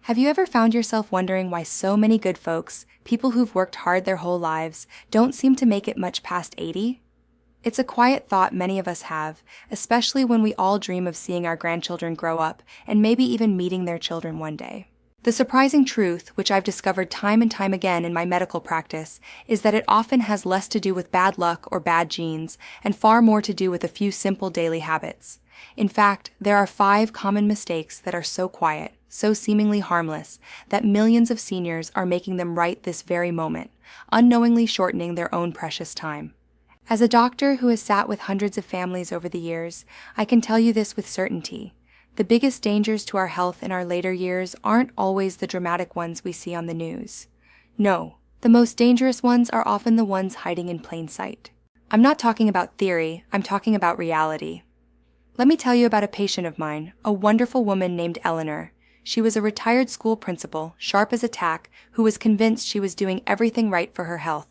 Have you ever found yourself wondering why so many good folks, people who've worked hard their whole lives, don't seem to make it much past 80? It's a quiet thought many of us have, especially when we all dream of seeing our grandchildren grow up and maybe even meeting their children one day. The surprising truth, which I've discovered time and time again in my medical practice, is that it often has less to do with bad luck or bad genes and far more to do with a few simple daily habits. In fact, there are 5 common mistakes that are so quiet, so seemingly harmless, that millions of seniors are making them right this very moment, unknowingly shortening their own precious time. As a doctor who has sat with hundreds of families over the years, I can tell you this with certainty. The biggest dangers to our health in our later years aren't always the dramatic ones we see on the news. No, the most dangerous ones are often the ones hiding in plain sight. I'm not talking about theory, I'm talking about reality. Let me tell you about a patient of mine, a wonderful woman named Eleanor. She was a retired school principal, sharp as a tack, who was convinced she was doing everything right for her health.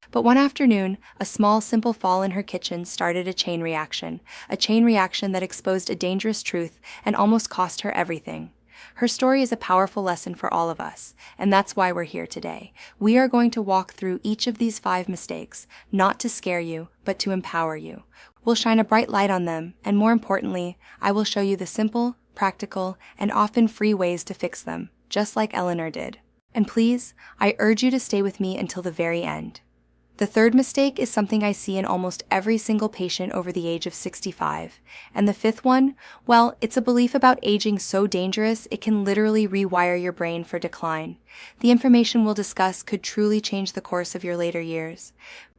But one afternoon, a small, simple fall in her kitchen started a chain reaction that exposed a dangerous truth and almost cost her everything. Her story is a powerful lesson for all of us, and that's why we're here today. We are going to walk through each of these 5 mistakes, not to scare you, but to empower you. We'll shine a bright light on them, and more importantly, I will show you the simple, practical, and often free ways to fix them, just like Eleanor did. And please, I urge you to stay with me until the very end. The 3rd mistake is something I see in almost every single patient over the age of 65. And the 5th one, well, it's a belief about aging so dangerous it can literally rewire your brain for decline. The information we'll discuss could truly change the course of your later years.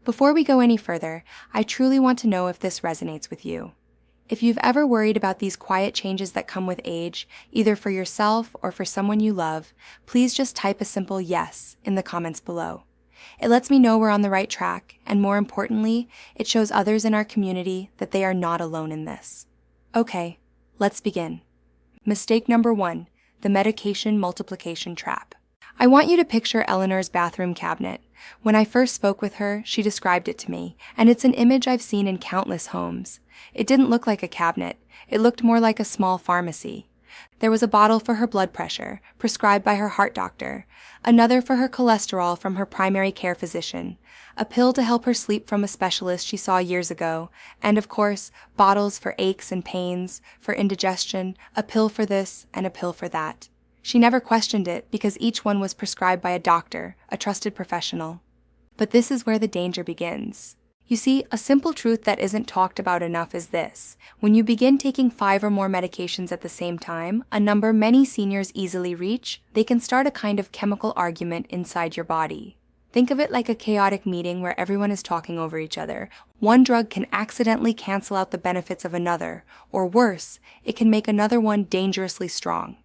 Before we go any further, I truly want to know if this resonates with you. If you've ever worried about these quiet changes that come with age, either for yourself or for someone you love, please just type a simple yes in the comments below. It lets me know we're on the right track, and more importantly, it shows others in our community that they are not alone in this. Okay, let's begin. Mistake number 1, the medication multiplication trap. I want you to picture Eleanor's bathroom cabinet. When I first spoke with her, she described it to me, and it's an image I've seen in countless homes. It didn't look like a cabinet. It looked more like a small pharmacy. There was a bottle for her blood pressure, prescribed by her heart doctor, another for her cholesterol from her primary care physician, a pill to help her sleep from a specialist she saw years ago, and of course, bottles for aches and pains, for indigestion, a pill for this and a pill for that. She never questioned it because each one was prescribed by a doctor, a trusted professional. But this is where the danger begins. You see, a simple truth that isn't talked about enough is this. When you begin taking 5 or more medications at the same time, a number many seniors easily reach, they can start a kind of chemical argument inside your body. Think of it like a chaotic meeting where everyone is talking over each other. One drug can accidentally cancel out the benefits of another, or worse, it can make another one dangerously strong.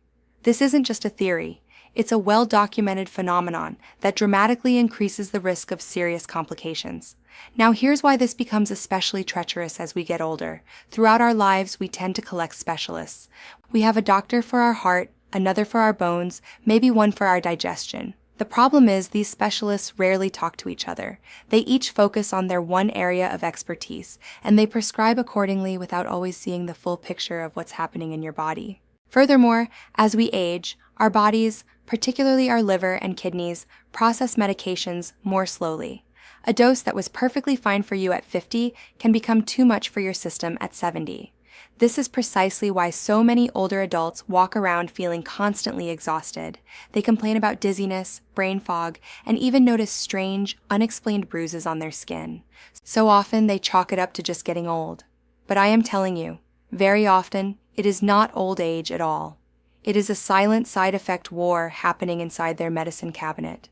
This isn't just a theory. It's a well-documented phenomenon that dramatically increases the risk of serious complications. Now here's why this becomes especially treacherous as we get older. Throughout our lives, we tend to collect specialists. We have a doctor for our heart, another for our bones, maybe one for our digestion. The problem is these specialists rarely talk to each other. They each focus on their one area of expertise, and they prescribe accordingly without always seeing the full picture of what's happening in your body. Furthermore, as we age, our bodies, particularly our liver and kidneys, process medications more slowly. A dose that was perfectly fine for you at 50 can become too much for your system at 70. This is precisely why so many older adults walk around feeling constantly exhausted. They complain about dizziness, brain fog, and even notice strange, unexplained bruises on their skin. So often they chalk it up to just getting old. But I am telling you, very often, it is not old age at all. It is a silent side effect war happening inside their medicine cabinet.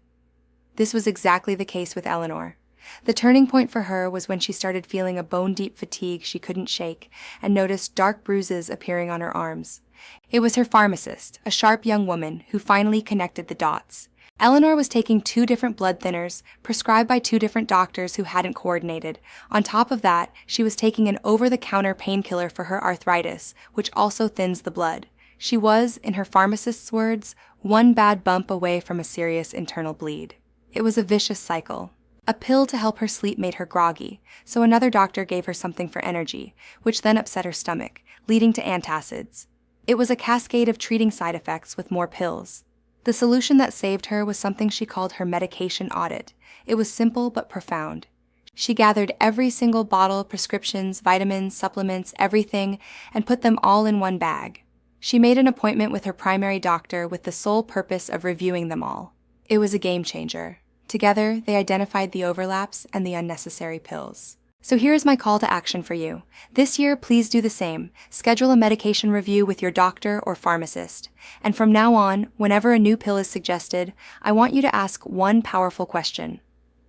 This was exactly the case with Eleanor. The turning point for her was when she started feeling a bone-deep fatigue she couldn't shake and noticed dark bruises appearing on her arms. It was her pharmacist, a sharp young woman, who finally connected the dots. Eleanor was taking 2 different blood thinners, prescribed by 2 different doctors who hadn't coordinated. On top of that, she was taking an over-the-counter painkiller for her arthritis, which also thins the blood. She was, in her pharmacist's words, one bad bump away from a serious internal bleed. It was a vicious cycle. A pill to help her sleep made her groggy, so another doctor gave her something for energy, which then upset her stomach, leading to antacids. It was a cascade of treating side effects with more pills. The solution that saved her was something she called her medication audit. It was simple but profound. She gathered every single bottle, prescriptions, vitamins, supplements, everything, and put them all in one bag. She made an appointment with her primary doctor with the sole purpose of reviewing them all. It was a game changer. Together, they identified the overlaps and the unnecessary pills. So here's my call to action for you. This year, please do the same. Schedule a medication review with your doctor or pharmacist. And from now on, whenever a new pill is suggested, I want you to ask one powerful question.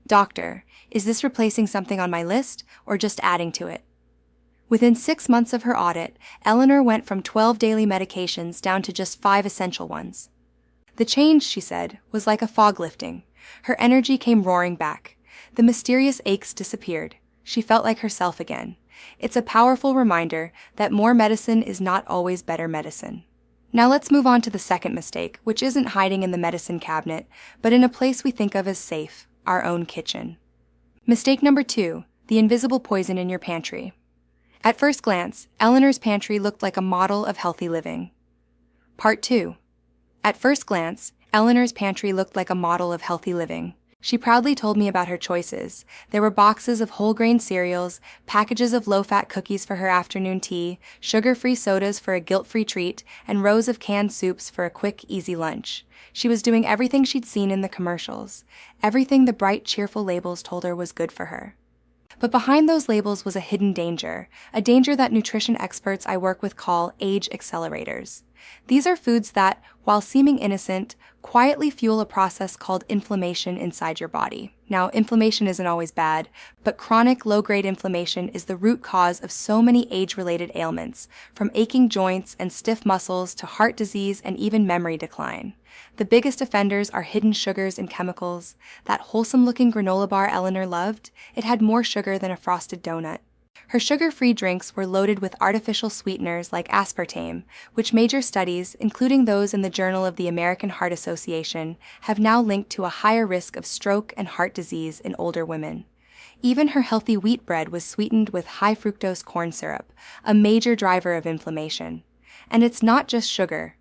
Doctor, is this replacing something on my list or just adding to it? Within 6 months of her audit, Eleanor went from 12 daily medications down to just 5 essential ones. The change, she said, was like a fog lifting. Her energy came roaring back. The mysterious aches disappeared. She felt like herself again. It's a powerful reminder that more medicine is not always better medicine. Now let's move on to the second mistake, which isn't hiding in the medicine cabinet, but in a place we think of as safe, our own kitchen. Mistake number 2, the invisible poison in your pantry. At first glance, Eleanor's pantry looked like a model of healthy living. Part 2. At first glance, Eleanor's pantry looked like a model of healthy living. She proudly told me about her choices. There were boxes of whole grain cereals, packages of low-fat cookies for her afternoon tea, sugar-free sodas for a guilt-free treat, and rows of canned soups for a quick, easy lunch. She was doing everything she'd seen in the commercials. Everything the bright, cheerful labels told her was good for her. But behind those labels was a hidden danger, a danger that nutrition experts I work with call age accelerators. These are foods that, while seeming innocent, quietly fuel a process called inflammation inside your body. Now, inflammation isn't always bad, but chronic low-grade inflammation is the root cause of so many age-related ailments, from aching joints and stiff muscles to heart disease and even memory decline. The biggest offenders are hidden sugars and chemicals. That wholesome-looking granola bar Eleanor loved, it had more sugar than a frosted donut. Her sugar-free drinks were loaded with artificial sweeteners like aspartame, which major studies, including those in the Journal of the American Heart Association, have now linked to a higher risk of stroke and heart disease in older women. Even her healthy wheat bread was sweetened with high-fructose corn syrup, a major driver of inflammation. And it's not just sugar.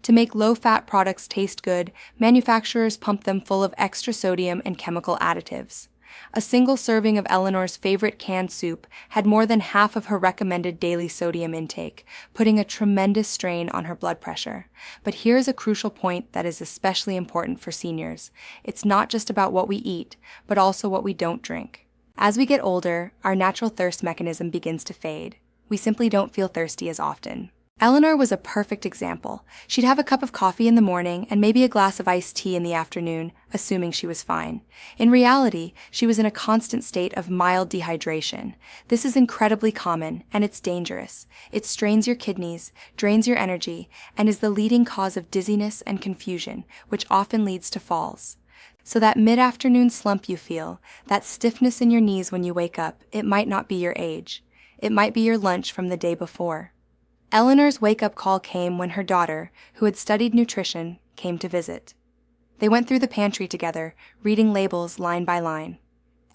To make low-fat products taste good, manufacturers pump them full of extra sodium and chemical additives. A single serving of Eleanor's favorite canned soup had more than half of her recommended daily sodium intake, putting a tremendous strain on her blood pressure. But here's a crucial point that is especially important for seniors. It's not just about what we eat, but also what we don't drink. As we get older, our natural thirst mechanism begins to fade. We simply don't feel thirsty as often. Eleanor was a perfect example. She'd have a cup of coffee in the morning and maybe a glass of iced tea in the afternoon, assuming she was fine. In reality, she was in a constant state of mild dehydration. This is incredibly common, and it's dangerous. It strains your kidneys, drains your energy, and is the leading cause of dizziness and confusion, which often leads to falls. So that mid-afternoon slump you feel, that stiffness in your knees when you wake up, it might not be your age. It might be your lunch from the day before. Eleanor's wake-up call came when her daughter, who had studied nutrition, came to visit. They went through the pantry together, reading labels line by line.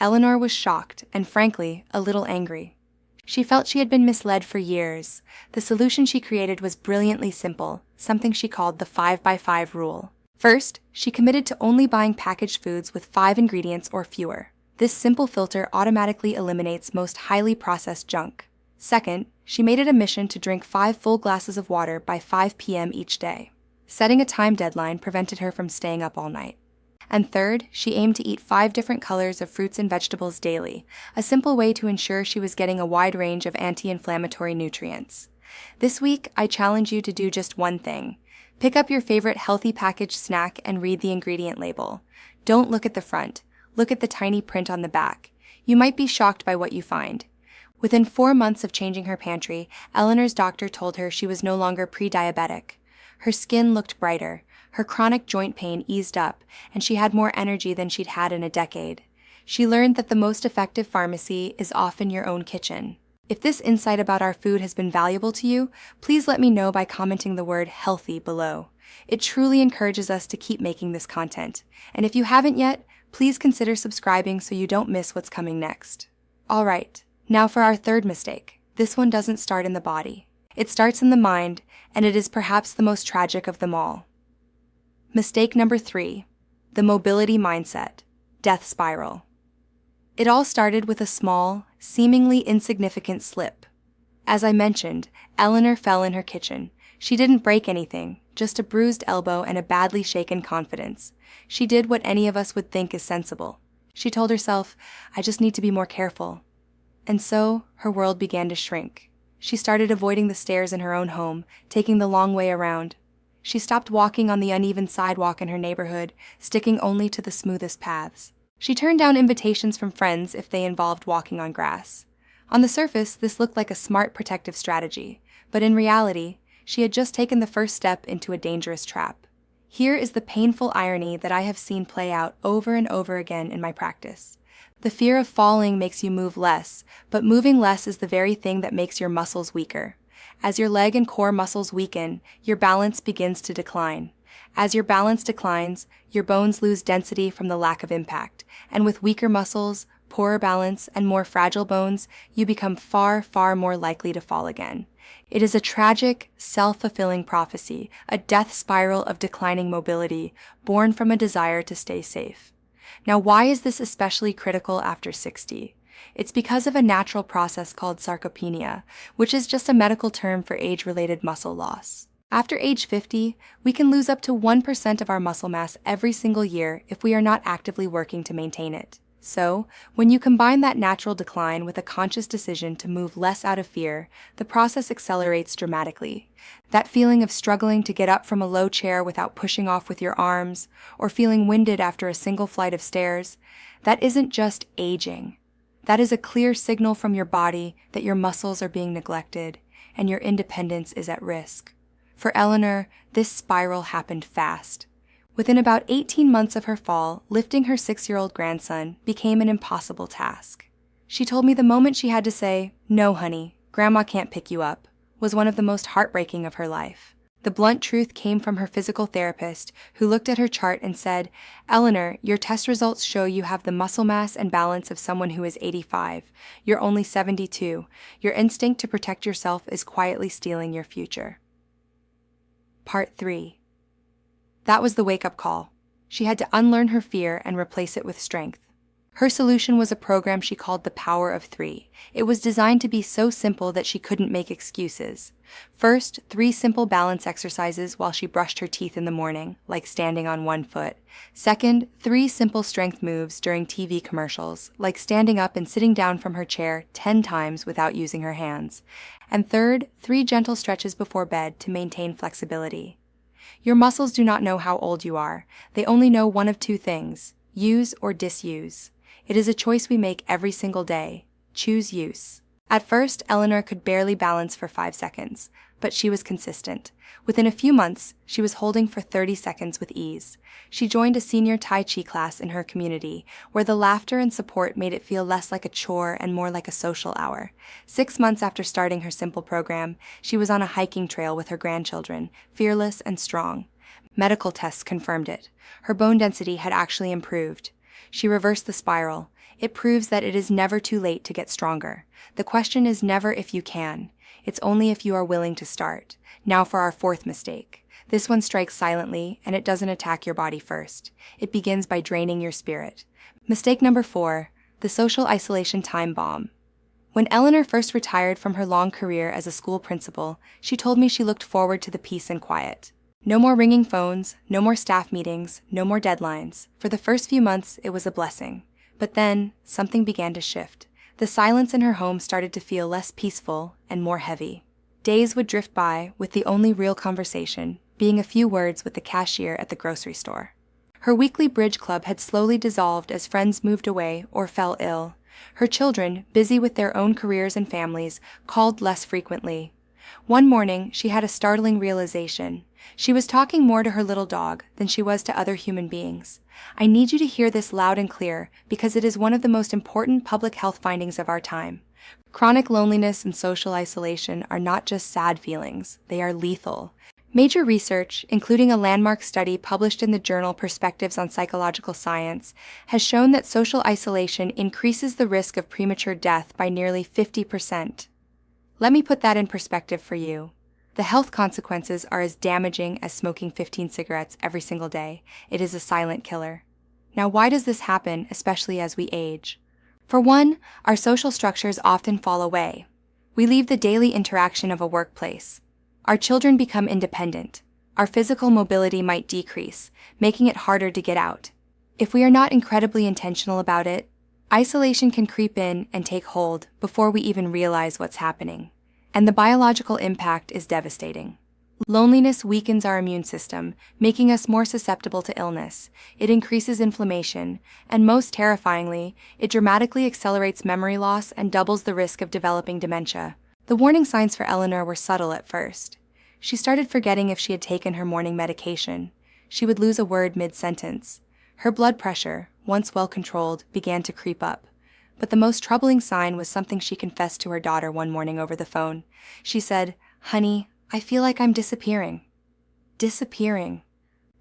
Eleanor was shocked and, frankly, a little angry. She felt she had been misled for years. The solution she created was brilliantly simple, something she called the 5x5 rule. First, she committed to only buying packaged foods with 5 ingredients or fewer. This simple filter automatically eliminates most highly processed junk. Second, she made it a mission to drink 5 full glasses of water by 5 p.m. each day. Setting a time deadline prevented her from staying up all night. And third, she aimed to eat 5 different colors of fruits and vegetables daily, a simple way to ensure she was getting a wide range of anti-inflammatory nutrients. This week, I challenge you to do just one thing. Pick up your favorite healthy packaged snack and read the ingredient label. Don't look at the front. Look at the tiny print on the back. You might be shocked by what you find. Within 4 months of changing her pantry, Eleanor's doctor told her she was no longer pre-diabetic. Her skin looked brighter, her chronic joint pain eased up, and she had more energy than she'd had in a decade. She learned that the most effective pharmacy is often your own kitchen. If this insight about our food has been valuable to you, please let me know by commenting the word healthy below. It truly encourages us to keep making this content. And if you haven't yet, please consider subscribing so you don't miss what's coming next. All right. Now for our third mistake. This one doesn't start in the body. It starts in the mind, and it is perhaps the most tragic of them all. Mistake number 3. The mobility mindset. Death spiral. It all started with a small, seemingly insignificant slip. As I mentioned, Eleanor fell in her kitchen. She didn't break anything, just a bruised elbow and a badly shaken confidence. She did what any of us would think is sensible. She told herself, "I just need to be more careful." And so, her world began to shrink. She started avoiding the stairs in her own home, taking the long way around. She stopped walking on the uneven sidewalk in her neighborhood, sticking only to the smoothest paths. She turned down invitations from friends if they involved walking on grass. On the surface, this looked like a smart protective strategy, but in reality, she had just taken the first step into a dangerous trap. Here is the painful irony that I have seen play out over and over again in my practice. The fear of falling makes you move less, but moving less is the very thing that makes your muscles weaker. As your leg and core muscles weaken, your balance begins to decline. As your balance declines, your bones lose density from the lack of impact, and with weaker muscles, poorer balance, and more fragile bones, you become far, far more likely to fall again. It is a tragic, self-fulfilling prophecy, a death spiral of declining mobility, born from a desire to stay safe. Now, why is this especially critical after 60? It's because of a natural process called sarcopenia, which is just a medical term for age-related muscle loss. After age 50, we can lose up to 1% of our muscle mass every single year if we are not actively working to maintain it. So, when you combine that natural decline with a conscious decision to move less out of fear, the process accelerates dramatically. That feeling of struggling to get up from a low chair without pushing off with your arms, or feeling winded after a single flight of stairs, that isn't just aging. That is a clear signal from your body that your muscles are being neglected and your independence is at risk. For Eleanor, this spiral happened fast. Within about 18 months of her fall, lifting her 6-year-old grandson became an impossible task. She told me the moment she had to say, "No, honey, Grandma can't pick you up," was one of the most heartbreaking of her life. The blunt truth came from her physical therapist, who looked at her chart and said, "Eleanor, your test results show you have the muscle mass and balance of someone who is 85. You're only 72. Your instinct to protect yourself is quietly stealing your future." Part 3. That was the wake-up call. She had to unlearn her fear and replace it with strength. Her solution was a program she called the Power of 3. It was designed to be so simple that she couldn't make excuses. First, 3 simple balance exercises while she brushed her teeth in the morning, like standing on one foot. Second, 3 simple strength moves during TV commercials, like standing up and sitting down from her chair 10 times without using her hands. And third, 3 gentle stretches before bed to maintain flexibility. Your muscles do not know how old you are. They only know one of 2 things: use or disuse. It is a choice we make every single day. Choose use. At first, Eleanor could barely balance for 5 seconds, but she was consistent. Within a few months, she was holding for 30 seconds with ease. She joined a senior Tai Chi class in her community, where the laughter and support made it feel less like a chore and more like a social hour. 6 months after starting her simple program, she was on a hiking trail with her grandchildren, fearless and strong. Medical tests confirmed it. Her bone density had actually improved. She reversed the spiral. It proves that it is never too late to get stronger. The question is never if you can. It's only if you are willing to start. Now for our 4th mistake. This one strikes silently, and it doesn't attack your body first. It begins by draining your spirit. Mistake number 4, the social isolation time bomb. When Eleanor first retired from her long career as a school principal, she told me she looked forward to the peace and quiet. No more ringing phones, no more staff meetings, no more deadlines. For the first few months, it was a blessing. But then, something began to shift. The silence in her home started to feel less peaceful and more heavy. Days would drift by, with the only real conversation being a few words with the cashier at the grocery store. Her weekly bridge club had slowly dissolved as friends moved away or fell ill. Her children, busy with their own careers and families, called less frequently. One morning, she had a startling realization. She was talking more to her little dog than she was to other human beings. I need you to hear this loud and clear because it is one of the most important public health findings of our time. Chronic loneliness and social isolation are not just sad feelings, they are lethal. Major research, including a landmark study published in the journal Perspectives on Psychological Science, has shown that social isolation increases the risk of premature death by nearly 50%. Let me put that in perspective for you. The health consequences are as damaging as smoking 15 cigarettes every single day. It is a silent killer. Now, why does this happen, especially as we age? For one, our social structures often fall away. We leave the daily interaction of a workplace. Our children become independent. Our physical mobility might decrease, making it harder to get out. If we are not incredibly intentional about it, isolation can creep in and take hold before we even realize what's happening. And the biological impact is devastating. Loneliness weakens our immune system, making us more susceptible to illness. It increases inflammation, and most terrifyingly, it dramatically accelerates memory loss and doubles the risk of developing dementia. The warning signs for Eleanor were subtle at first. She started forgetting if she had taken her morning medication. She would lose a word mid-sentence. Her blood pressure, once well controlled, began to creep up. But the most troubling sign was something she confessed to her daughter one morning over the phone. She said, "Honey, I feel like I'm disappearing." Disappearing.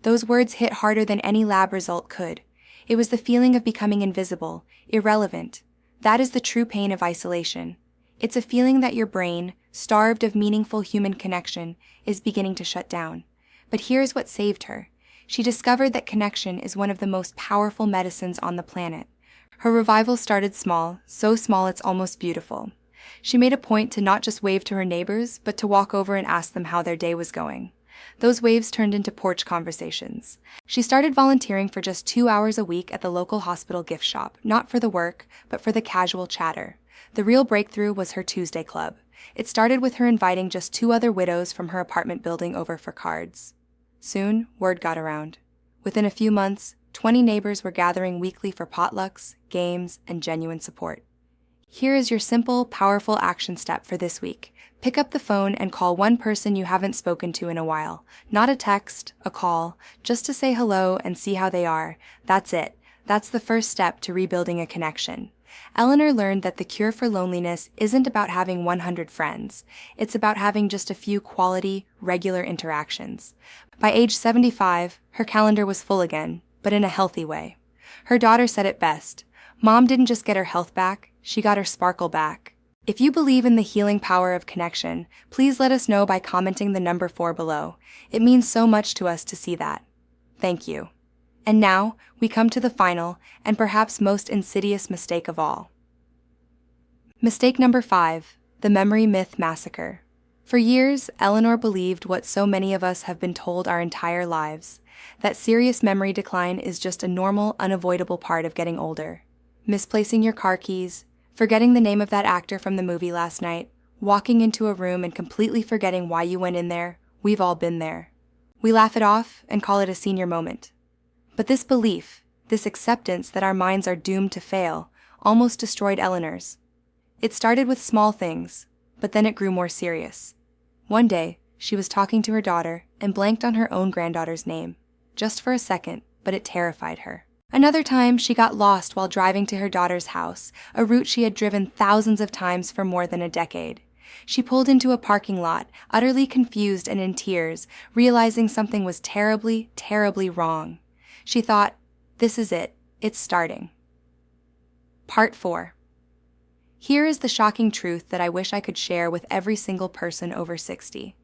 Those words hit harder than any lab result could. It was the feeling of becoming invisible, irrelevant. That is the true pain of isolation. It's a feeling that your brain, starved of meaningful human connection, is beginning to shut down. But here's what saved her. She discovered that connection is one of the most powerful medicines on the planet. Her revival started small, so small it's almost beautiful. She made a point to not just wave to her neighbors, but to walk over and ask them how their day was going. Those waves turned into porch conversations. She started volunteering for just 2 hours a week at the local hospital gift shop, not for the work, but for the casual chatter. The real breakthrough was her Tuesday club. It started with her inviting just 2 other widows from her apartment building over for cards. Soon, word got around. Within a few months, 20 neighbors were gathering weekly for potlucks, games, and genuine support. Here is your simple, powerful action step for this week. Pick up the phone and call one person you haven't spoken to in a while. Not a text, a call, just to say hello and see how they are. That's it. That's the first step to rebuilding a connection. Eleanor learned that the cure for loneliness isn't about having 100 friends. It's about having just a few quality, regular interactions. By age 75, her calendar was full again, but in a healthy way. Her daughter said it best. Mom didn't just get her health back, she got her sparkle back. If you believe in the healing power of connection, please let us know by commenting the number 4 below. It means so much to us to see that. Thank you. And now, we come to the final, and perhaps most insidious mistake of all. Mistake number 5, the memory myth massacre. For years, Eleanor believed what so many of us have been told our entire lives, that serious memory decline is just a normal, unavoidable part of getting older. Misplacing your car keys, forgetting the name of that actor from the movie last night, walking into a room and completely forgetting why you went in there, we've all been there. We laugh it off and call it a senior moment. But this belief, this acceptance that our minds are doomed to fail, almost destroyed Eleanor's. It started with small things, but then it grew more serious. One day, she was talking to her daughter and blanked on her own granddaughter's name. Just for a second, but it terrified her. Another time, she got lost while driving to her daughter's house, a route she had driven thousands of times for more than a decade. She pulled into a parking lot, utterly confused and in tears, realizing something was terribly, terribly wrong. She thought, this is it, it's starting. Part 4. Here is the shocking truth that I wish I could share with every single person over 60.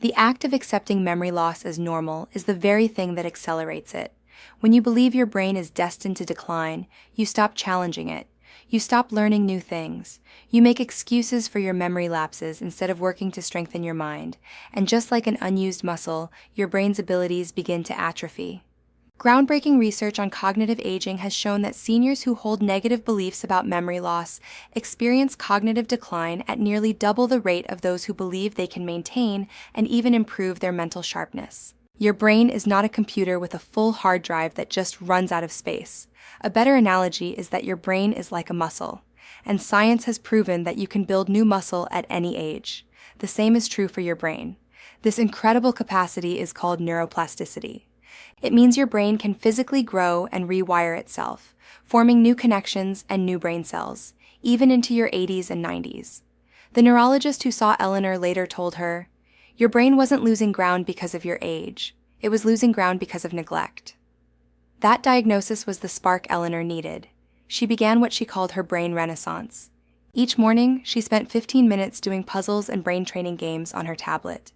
The act of accepting memory loss as normal is the very thing that accelerates it. When you believe your brain is destined to decline, you stop challenging it. You stop learning new things. You make excuses for your memory lapses instead of working to strengthen your mind. And just like an unused muscle, your brain's abilities begin to atrophy. Groundbreaking research on cognitive aging has shown that seniors who hold negative beliefs about memory loss experience cognitive decline at nearly double the rate of those who believe they can maintain and even improve their mental sharpness. Your brain is not a computer with a full hard drive that just runs out of space. A better analogy is that your brain is like a muscle, and science has proven that you can build new muscle at any age. The same is true for your brain. This incredible capacity is called neuroplasticity. It means your brain can physically grow and rewire itself, forming new connections and new brain cells, even into your 80s and 90s. The neurologist who saw Eleanor later told her, "Your brain wasn't losing ground because of your age. It was losing ground because of neglect." That diagnosis was the spark Eleanor needed. She began what she called her brain renaissance. Each morning, she spent 15 minutes doing puzzles and brain training games on her tablet.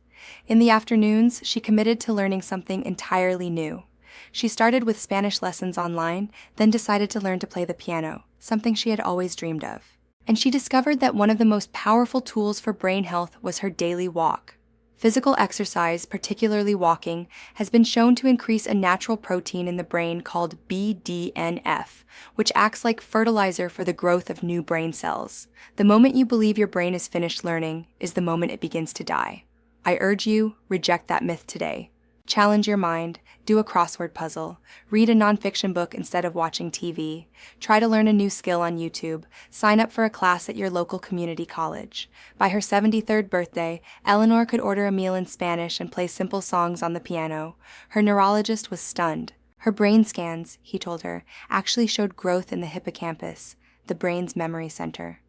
In the afternoons, she committed to learning something entirely new. She started with Spanish lessons online, then decided to learn to play the piano, something she had always dreamed of. And she discovered that one of the most powerful tools for brain health was her daily walk. Physical exercise, particularly walking, has been shown to increase a natural protein in the brain called BDNF, which acts like fertilizer for the growth of new brain cells. The moment you believe your brain is finished learning is the moment it begins to die. I urge you, reject that myth today. Challenge your mind, do a crossword puzzle, read a nonfiction book instead of watching TV, try to learn a new skill on YouTube, sign up for a class at your local community college. By her 73rd birthday, Eleanor could order a meal in Spanish and play simple songs on the piano. Her neurologist was stunned. Her brain scans, he told her, actually showed growth in the hippocampus, the brain's memory center.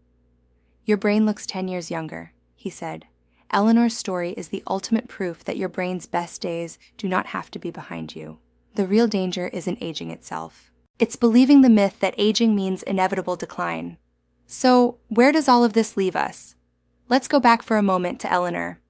Your brain looks 10 years younger, he said. Eleanor's story is the ultimate proof that your brain's best days do not have to be behind you. The real danger isn't aging itself. It's believing the myth that aging means inevitable decline. So, where does all of this leave us? Let's go back for a moment to Eleanor.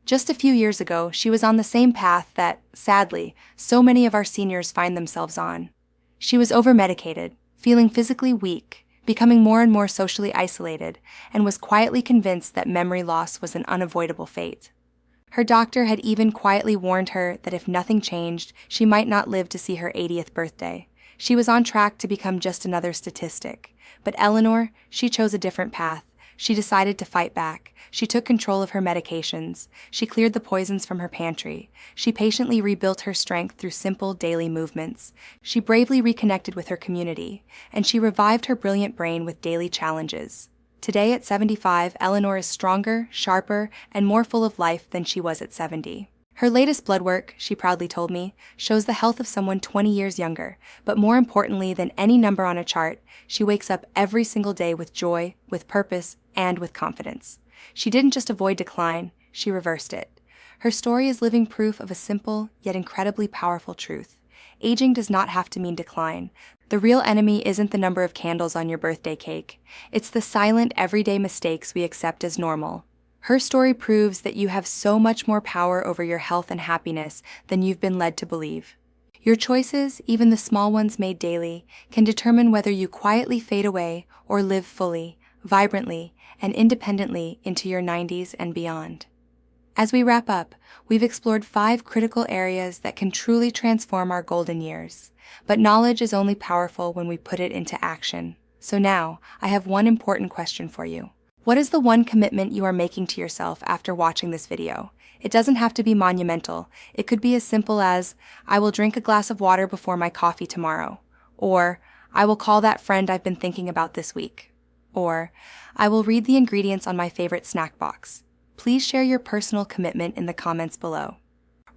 Just a few years ago, she was on the same path that, sadly, so many of our seniors find themselves on. She was overmedicated, feeling physically weak, becoming more and more socially isolated, and was quietly convinced that memory loss was an unavoidable fate. Her doctor had even quietly warned her that if nothing changed, she might not live to see her 80th birthday. She was on track to become just another statistic. But Eleanor, she chose a different path. She decided to fight back. She took control of her medications. She cleared the poisons from her pantry. She patiently rebuilt her strength through simple daily movements. She bravely reconnected with her community, and she revived her brilliant brain with daily challenges. Today at 75, Eleanor is stronger, sharper, and more full of life than she was at 70. Her latest blood work, she proudly told me, shows the health of someone 20 years younger, but more importantly than any number on a chart, she wakes up every single day with joy, with purpose, and with confidence. She didn't just avoid decline, she reversed it. Her story is living proof of a simple, yet incredibly powerful truth. Aging does not have to mean decline. The real enemy isn't the number of candles on your birthday cake. It's the silent, everyday mistakes we accept as normal. Her story proves that you have so much more power over your health and happiness than you've been led to believe. Your choices, even the small ones made daily, can determine whether you quietly fade away or live fully, vibrantly, and independently into your 90s and beyond. As we wrap up, we've explored 5 critical areas that can truly transform our golden years. But knowledge is only powerful when we put it into action. So now, I have one important question for you. What is the one commitment you are making to yourself after watching this video? It doesn't have to be monumental. It could be as simple as, I will drink a glass of water before my coffee tomorrow. Or, I will call that friend I've been thinking about this week. Or, I will read the ingredients on my favorite snack box. Please share your personal commitment in the comments below.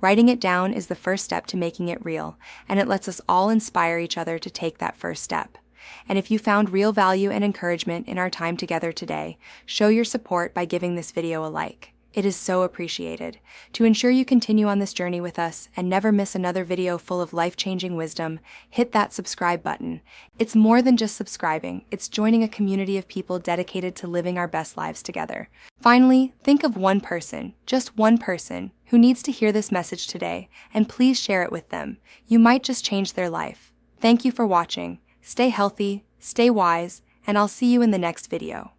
Writing it down is the first step to making it real, and it lets us all inspire each other to take that first step. And if you found real value and encouragement in our time together today, show your support by giving this video a like. It is so appreciated. To ensure you continue on this journey with us and never miss another video full of life-changing wisdom, hit that subscribe button. It's more than just subscribing, it's joining a community of people dedicated to living our best lives together. Finally, think of one person, just one person, who needs to hear this message today, and please share it with them. You might just change their life. Thank you for watching. Stay healthy, stay wise, and I'll see you in the next video.